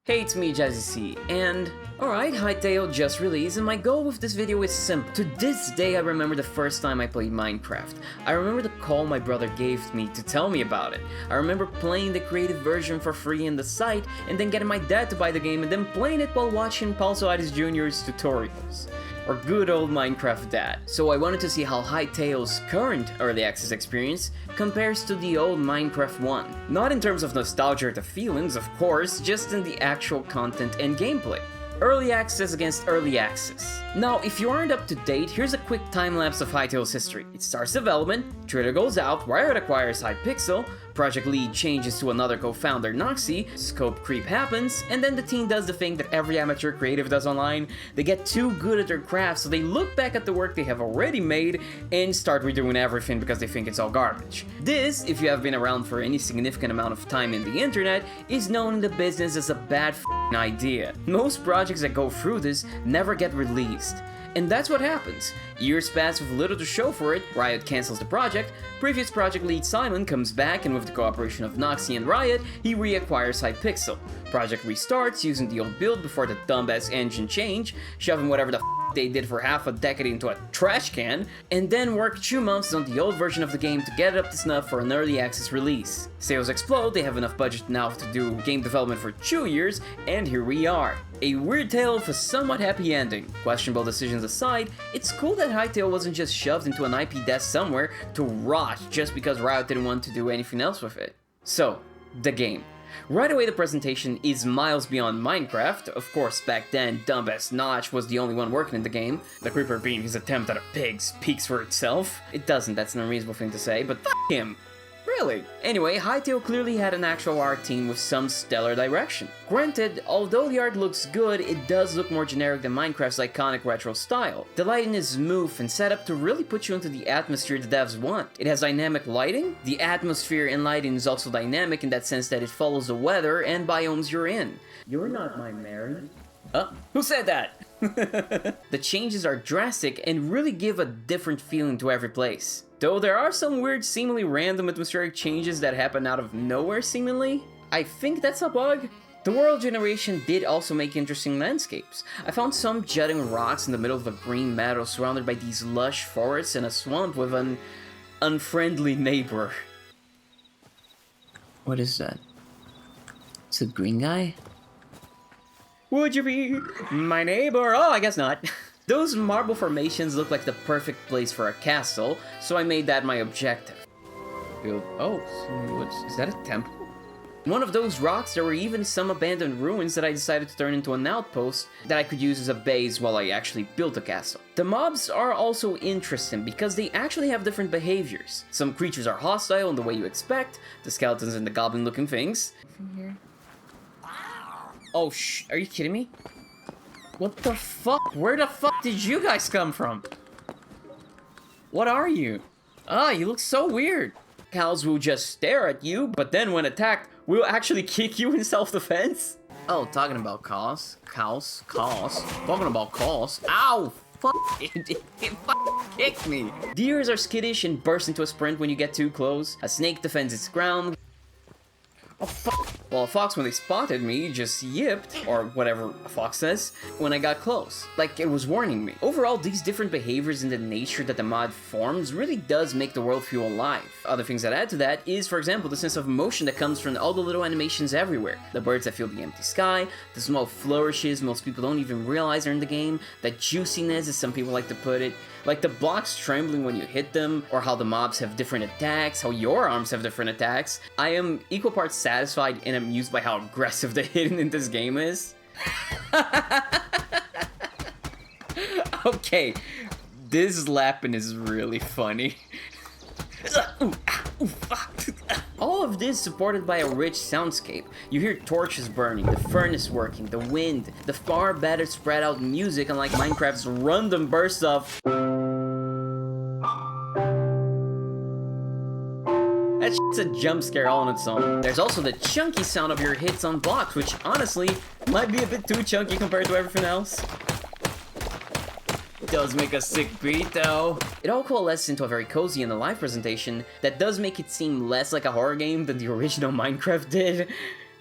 Hey, it's me, Jazzy C, and alright, Hytale just released, and my goal with this video is simple. To this day, I remember the first time I played Minecraft. I remember the call my brother gave me to tell me about it. I remember playing the creative version for free in the site, and then getting my dad to buy the game, and then playing it while watching Pexels Jr.'s tutorials. Or good old Minecraft dad. So I wanted to see how Hytale's current early access experience compares to the old Minecraft 1. Not in terms of nostalgia or the feelings, of course, just in the actual content and gameplay. Early access against early access. Now, if you aren't up to date, here's a quick time-lapse of Hytale's history. It starts development, trailer goes out, Riot acquires Hypixel, project lead changes to another co-founder, Noxy, scope creep happens, and then the team does the thing that every amateur creative does online. They get too good at their craft, so they look back at the work they have already made and start redoing everything because they think it's all garbage. This, if you have been around for any significant amount of time in the internet, is known in the business as a bad idea. Most projects that go through this never get released. And that's what happens. Years pass with little to show for it, Riot cancels the project, previous project lead Simon comes back, and with the cooperation of Noxy and Riot, he reacquires Hypixel. Project restarts using the old build before the dumbass engine change, shoving whatever the they did for half a decade into a trash can, and then work 2 months on the old version of the game to get it up to snuff for an early access release. Sales explode, they have enough budget now to do game development for 2 years, and here we are. A weird tale with a somewhat happy ending. Questionable decisions aside, it's cool that Hytale wasn't just shoved into an IP desk somewhere to rot just because Riot didn't want to do anything else with it. So, the game. Right away, the presentation is miles beyond Minecraft. Of course, back then, dumbass Notch was the only one working in the game. The creeper being his attempt at a pig speaks for itself. It doesn't, that's an unreasonable thing to say, but f*** him. Really? Anyway, Hytale clearly had an actual art team with some stellar direction. Granted, although the art looks good, it does look more generic than Minecraft's iconic retro style. The lighting is smooth and set up to really put you into the atmosphere the devs want. It has dynamic lighting. The atmosphere and lighting is also dynamic in that sense that it follows the weather and biomes you're in. You're not my Mary. Who said that? The changes are drastic and really give a different feeling to every place. Though there are some weird, seemingly random atmospheric changes that happen out of nowhere seemingly. I think that's a bug. The world generation did also make interesting landscapes. I found some jutting rocks in the middle of a green meadow surrounded by these lush forests and a swamp with an unfriendly neighbor. What is that? It's a green guy? Would you be my neighbor? Oh, I guess not. Those marble formations look like the perfect place for a castle, so I made that my objective. Oh, is that a temple? One of those rocks, there were even some abandoned ruins that I decided to turn into an outpost that I could use as a base while I actually built a castle. The mobs are also interesting because they actually have different behaviors. Some creatures are hostile in the way you expect, the skeletons and the goblin-looking things. Here. Oh, are you kidding me? What the fuck? Where the fuck did you guys come from? What are you? You look so weird. Cows will just stare at you, but then when attacked, will actually kick you in self-defense? Oh, talking about cows. Talking about cows. Ow! Fuck! It fucking kicked me. Deers are skittish and burst into a sprint when you get too close. A snake defends its ground. Oh, fuck. Well, a fox, when they spotted me, just yipped, or whatever a fox says, when I got close. Like, it was warning me. Overall, these different behaviors in the nature that the mod forms really does make the world feel alive. Other things that add to that is, for example, the sense of motion that comes from all the little animations everywhere. The birds that fill the empty sky, the small flourishes most people don't even realize are in the game, the juiciness, as some people like to put it, like the blocks trembling when you hit them, or how the mobs have different attacks, how your arms have different attacks. I am equal parts satisfied and amused by how aggressive the hitting in this game is. Okay, this lapping is really funny. All of this supported by a rich soundscape. You hear torches burning, the furnace working, the wind, the far better spread out music unlike Minecraft's random bursts of... That shit's a jump scare all on its own. There's also the chunky sound of your hits on blocks, which honestly might be a bit too chunky compared to everything else. It does make a sick beat though. It all coalesces into a very cozy and alive presentation that does make it seem less like a horror game than the original Minecraft did.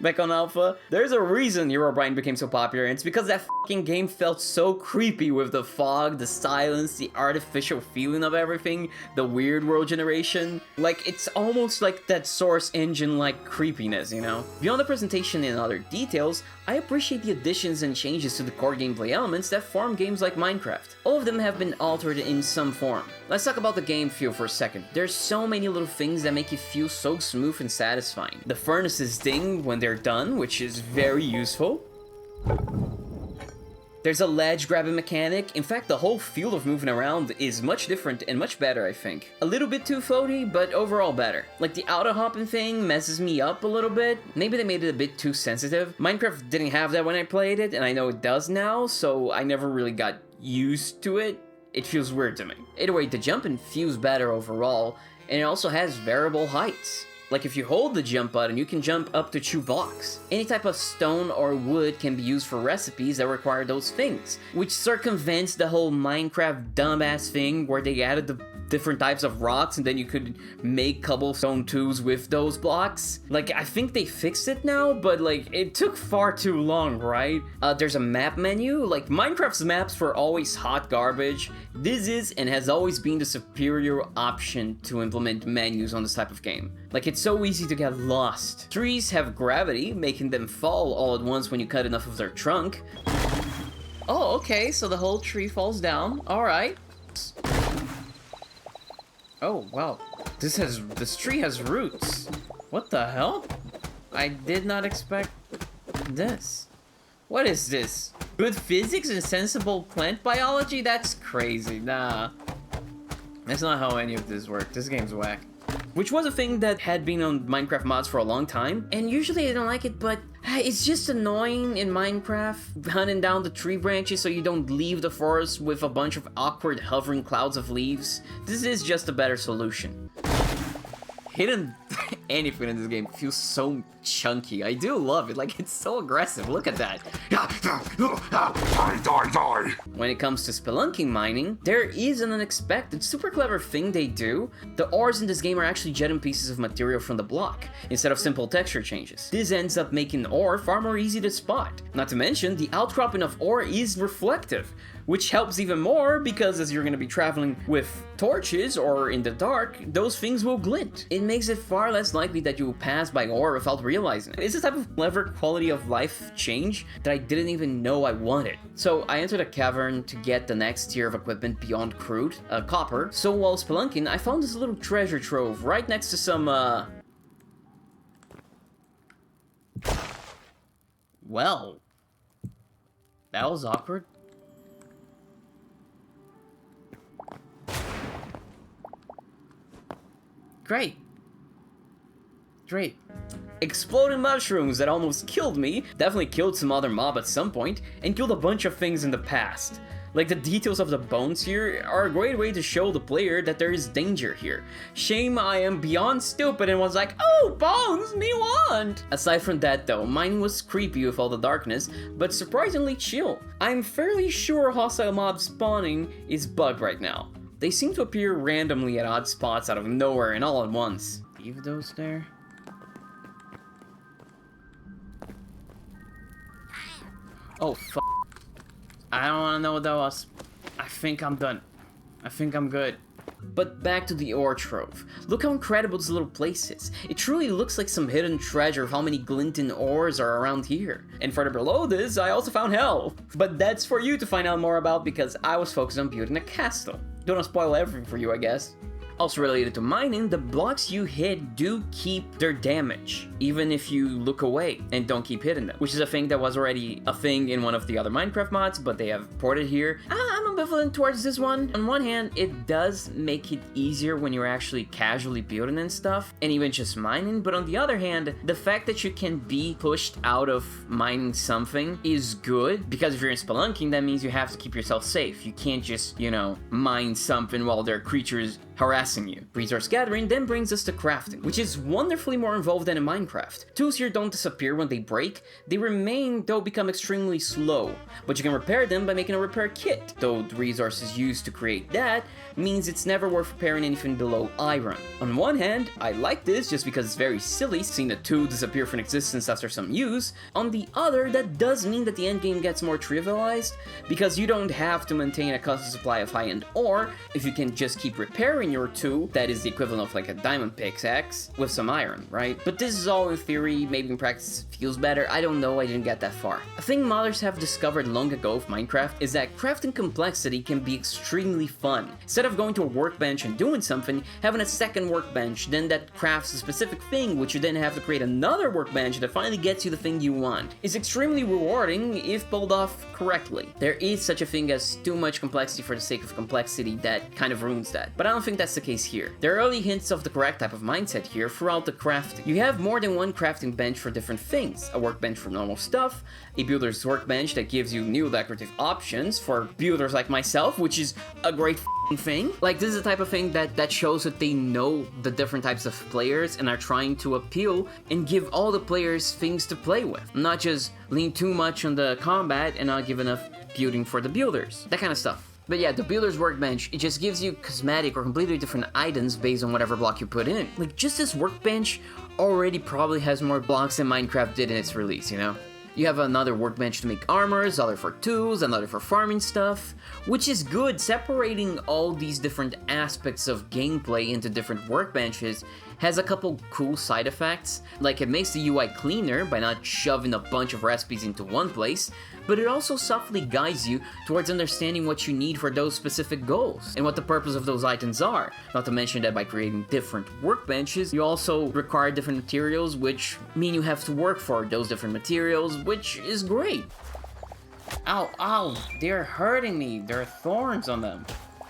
back on Alpha. There's a reason Herobrine became so popular, and it's because that fucking game felt so creepy with the fog, the silence, the artificial feeling of everything, the weird world generation. Like, it's almost like that Source engine-like creepiness, you know? Beyond the presentation and other details, I appreciate the additions and changes to the core gameplay elements that form games like Minecraft. All of them have been altered in some form. Let's talk about the game feel for a second. There's so many little things that make it feel so smooth and satisfying. The furnaces ding when they're done, which is very useful. There's a ledge grabbing mechanic. In fact, the whole feel of moving around is much different and much better, I think. A little bit too floaty, but overall better. Like, the auto hopping thing messes me up a little bit. Maybe they made it a bit too sensitive. Minecraft didn't have that when I played it, and I know it does now, so I never really got used to it. It feels weird to me. Either way, the jumping feels better overall, and it also has variable heights. Like, if you hold the jump button, you can jump up to 2 blocks. Any type of stone or wood can be used for recipes that require those things, which circumvents the whole Minecraft dumbass thing where they added the different types of rocks and then you could make cobblestone tools with those blocks. Like, I think they fixed it now, but like, it took far too long, right? There's a map menu. Like, Minecraft's maps were always hot garbage. This is and has always been the superior option to implement menus on this type of game. Like, it's so easy to get lost. Trees have gravity, making them fall all at once when you cut enough of their trunk. Oh, okay, so the whole tree falls down. Alright. Oh, wow. This tree has roots. What the hell? I did not expect this. What is this? Good physics and sensible plant biology? That's crazy. Nah. That's not how any of this worked. This game's whack. Which was a thing that had been on Minecraft mods for a long time, and usually I don't like it, but it's just annoying in Minecraft, hunting down the tree branches so you don't leave the forest with a bunch of awkward hovering clouds of leaves. This is just a better solution. Hidden anything in this game feels so chunky. I do love it. Like, it's so aggressive. Look at that. Die. When it comes to spelunking mining, there is an unexpected, super clever thing they do. The ores in this game are actually jetting pieces of material from the block, instead of simple texture changes. This ends up making ore far more easy to spot. Not to mention, the outcropping of ore is reflective, which helps even more because as you're going to be traveling with torches or in the dark, those things will glint. It makes it far less likely that you will pass by ore without realizing it. It's a type of clever quality of life change that I didn't even know I wanted. So I entered a cavern to get the next tier of equipment beyond crude, copper. So while spelunking, I found this little treasure trove right next to some, well, that was awkward. Great. Exploding mushrooms that almost killed me, definitely killed some other mob at some point, and killed a bunch of things in the past. Like, the details of the bones here are a great way to show the player that there is danger here. Shame I am beyond stupid and was like, oh, bones, me want! Aside from that though, mining was creepy with all the darkness, but surprisingly chill. I'm fairly sure hostile mob spawning is bugged right now. They seem to appear randomly at odd spots out of nowhere and all at once. Leave those there. Oh, fuck. I don't want to know what that was. I think I'm done. I think I'm good. But back to the ore trove. Look how incredible this little place is. It truly looks like some hidden treasure of how many glinting ores are around here. And further below this, I also found hell. But that's for you to find out more about because I was focused on building a castle. Don't want to spoil everything for you, I guess. Also related to mining, the blocks you hit do keep their damage, even if you look away and don't keep hitting them, which is a thing that was already a thing in one of the other Minecraft mods, but they have ported here. I'm ambivalent towards this one. On one hand, it does make it easier when you're actually casually building and stuff, and even just mining, but on the other hand, the fact that you can be pushed out of mining something is good, because if you're in spelunking, that means you have to keep yourself safe. You can't just, you know, mine something while there are creatures harassing you. Resource gathering then brings us to crafting, which is wonderfully more involved than in Minecraft. Tools here don't disappear when they break, they remain though become extremely slow, but you can repair them by making a repair kit, though the resources used to create that means it's never worth repairing anything below iron. On one hand, I like this just because it's very silly seeing a tool disappear from existence after some use. On the other, that does mean that the endgame gets more trivialized, because you don't have to maintain a constant supply of high-end ore if you can just keep repairing your tool, that is the equivalent of like a diamond pickaxe, with some iron, right? But this is all in theory, maybe in practice it feels better, I don't know, I didn't get that far. A thing modders have discovered long ago with Minecraft is that crafting complexity can be extremely fun. Instead of going to a workbench and doing something, having a second workbench then that crafts a specific thing, which you then have to create another workbench that finally gets you the thing you want, is extremely rewarding if pulled off correctly. There is such a thing as too much complexity for the sake of complexity that kind of ruins that, but I don't think that's the case here. There are early hints of the correct type of mindset here throughout the crafting. You have more than one crafting bench for different things, a workbench for normal stuff, a builder's workbench that gives you new decorative options for builders like myself, which is a great thing. Like, this is the type of thing that shows that they know the different types of players and are trying to appeal and give all the players things to play with, not just lean too much on the combat and not give enough building for the builders, that kind of stuff. But yeah, the builder's workbench, it just gives you cosmetic or completely different items based on whatever block you put in. Like, just this workbench already probably has more blocks than Minecraft did in its release, you know? You have another workbench to make armors, other for tools, another for farming stuff, which is good. Separating all these different aspects of gameplay into different workbenches has a couple cool side effects, like it makes the UI cleaner by not shoving a bunch of recipes into one place, but it also softly guides you towards understanding what you need for those specific goals and what the purpose of those items are. Not to mention that by creating different workbenches, you also require different materials, which mean you have to work for those different materials, which is great. Ow, ow, they're hurting me. There are thorns on them.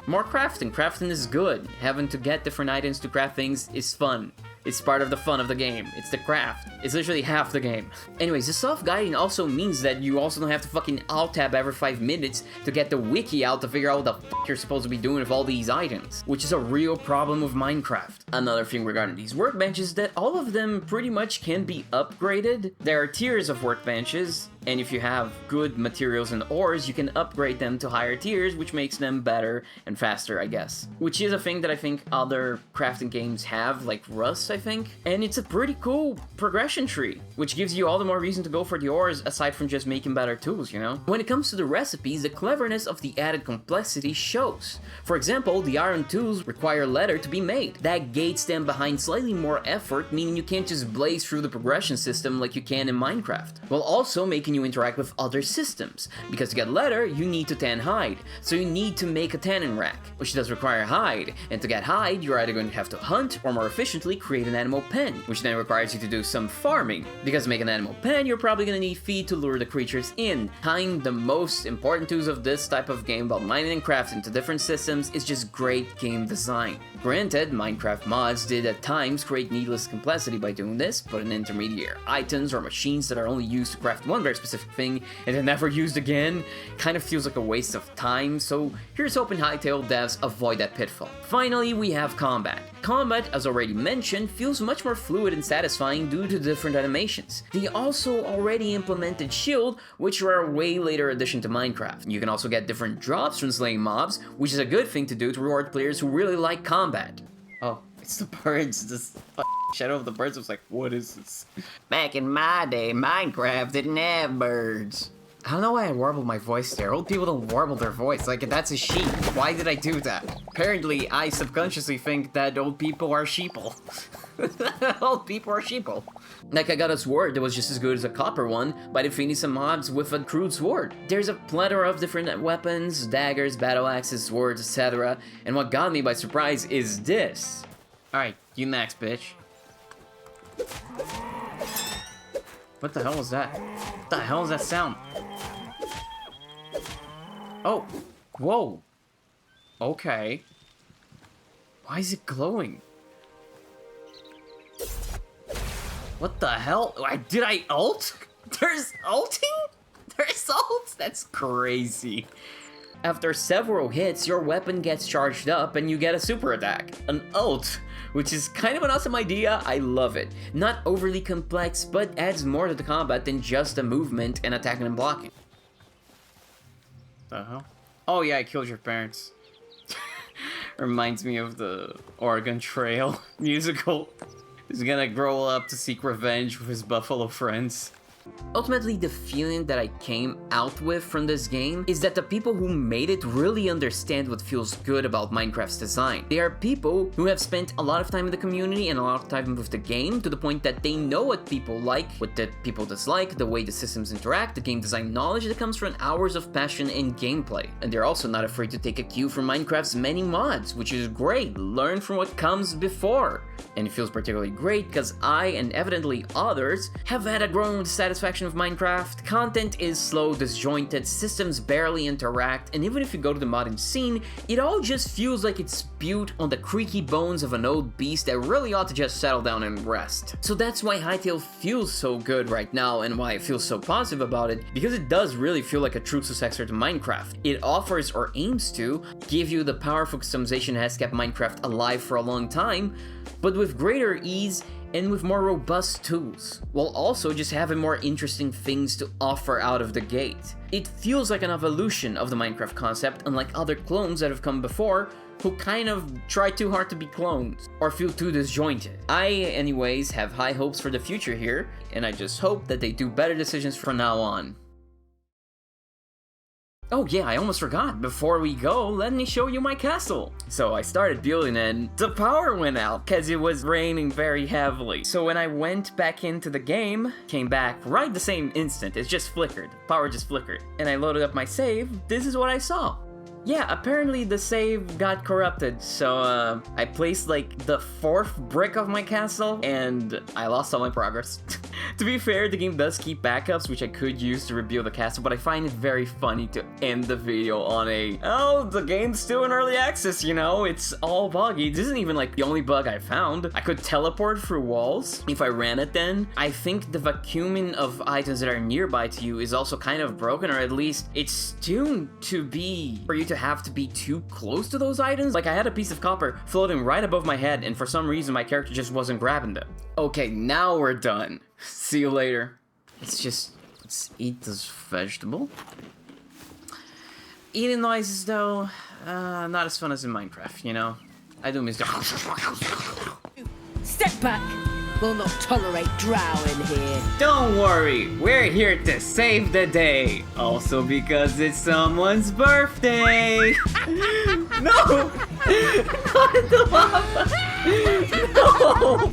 More crafting. Crafting is good. Having to get different items to craft things is fun. It's part of the fun of the game. It's the craft. It's literally half the game. Anyways, the soft guiding also means that you also don't have to fucking alt-tab every 5 minutes to get the wiki out to figure out what the fuck you're supposed to be doing with all these items, which is a real problem with Minecraft. Another thing regarding these workbenches is that all of them pretty much can be upgraded. There are tiers of workbenches, and if you have good materials and ores, you can upgrade them to higher tiers, which makes them better and faster, I guess. Which is a thing that I think other crafting games have, like Rust, I think. And it's a pretty cool progression tree, which gives you all the more reason to go for the ores aside from just making better tools, you know? When it comes to the recipes, the cleverness of the added complexity shows. For example, the iron tools require leather to be made. That gates them behind slightly more effort, meaning you can't just blaze through the progression system like you can in Minecraft, while also making you interact with other systems. Because to get leather, you need to tan hide, so you need to make a tanning rack, which does require hide, and to get hide, you're either going to have to hunt, or more efficiently, create an animal pen, which then requires you to do some farming. Because to make an animal pen, you're probably going to need feed to lure the creatures in. Tying the most important tools of this type of game while mining and crafting to different systems is just great game design. Granted, Minecraft mods did at times create needless complexity by doing this, putting intermediate items or machines that are only used to craft one very specific thing and then never used again kind of feels like a waste of time, so here's hoping Hytale devs avoid that pitfall. Finally, we have combat. Combat, as already mentioned, feels much more fluid and satisfying due to different animations. They also already implemented shield, which are a way later addition to Minecraft. You can also get different drops from slaying mobs, which is a good thing to do to reward players who really like combat. Oh, it's the birds. This shadow of the birds was like, what is this? Back in my day, Minecraft didn't have birds. I don't know why I warbled my voice there. Old people don't warble their voice, like that's a sheep. Why did I do that? Apparently, I subconsciously think that old people are sheeple. Old people are sheeple. Like, I got a sword that was just as good as a copper one by defeating some mobs with a crude sword. There's a plethora of different weapons, daggers, battle axes, swords, etc. And what got me by surprise is this. Alright, you next, bitch. What the hell was that? What the hell is that sound? Oh, whoa. Okay. Why is it glowing? What the hell? Did I ult? There's ulting? There's ult? That's crazy. After several hits, your weapon gets charged up and you get a super attack, an ult, which is kind of an awesome idea. I love it. Not overly complex, but adds more to the combat than just the movement and attacking and blocking. The hell? Oh yeah, I killed your parents. Reminds me of the Oregon Trail musical. He's gonna grow up to seek revenge with his buffalo friends. Ultimately, the feeling that I came out with from this game is that the people who made it really understand what feels good about Minecraft's design. They are people who have spent a lot of time in the community and a lot of time with the game to the point that they know what people like, what the people dislike, the way the systems interact, the game design knowledge that comes from hours of passion and gameplay. And they're also not afraid to take a cue from Minecraft's many mods, which is great. Learn from what comes before. And it feels particularly great because I, and evidently others, have had a growing satisfaction of Minecraft. Content is slow, disjointed, systems barely interact, and even if you go to the modding scene, it all just feels like it's built on the creaky bones of an old beast that really ought to just settle down and rest. So that's why Hytale feels so good right now, and why I feel so positive about it, because it does really feel like a true successor to Minecraft. It offers, or aims to, give you the powerful customization that has kept Minecraft alive for a long time, but with greater ease and with more robust tools, while also just having more interesting things to offer out of the gate. It feels like an evolution of the Minecraft concept, unlike other clones that have come before, who kind of try too hard to be clones, or feel too disjointed. I, anyways, have high hopes for the future here, and I just hope that they do better decisions from now on. Oh yeah, I almost forgot. Before we go, let me show you my castle. So I started building and the power went out because it was raining very heavily. So when I went back into the game, came back right the same instant. It just flickered. Power just flickered. And I loaded up my save. This is what I saw. Yeah, apparently the save got corrupted, so I placed like the 4th brick of my castle and I lost all my progress. To be fair, the game does keep backups, which I could use to rebuild the castle, but I find it very funny to end the video on a, oh, the game's still in early access, you know, it's all buggy. This isn't even like the only bug I found. I could teleport through walls if I ran it then. I think the vacuuming of items that are nearby to you is also kind of broken, or at least it's tuned to be, for you to have to be too close to those items. Like I had a piece of copper floating right above my head and for some reason my character just wasn't grabbing them. Okay, now we're done. See you later. Let's eat this vegetable. Eating noises though, not as fun as in Minecraft, you know? I do miss the... Step back! We'll not tolerate drowning here. Don't worry, we're here to save the day. Also because it's someone's birthday. No! Not in the lava! No!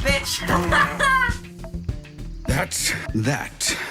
Bitch! That's that.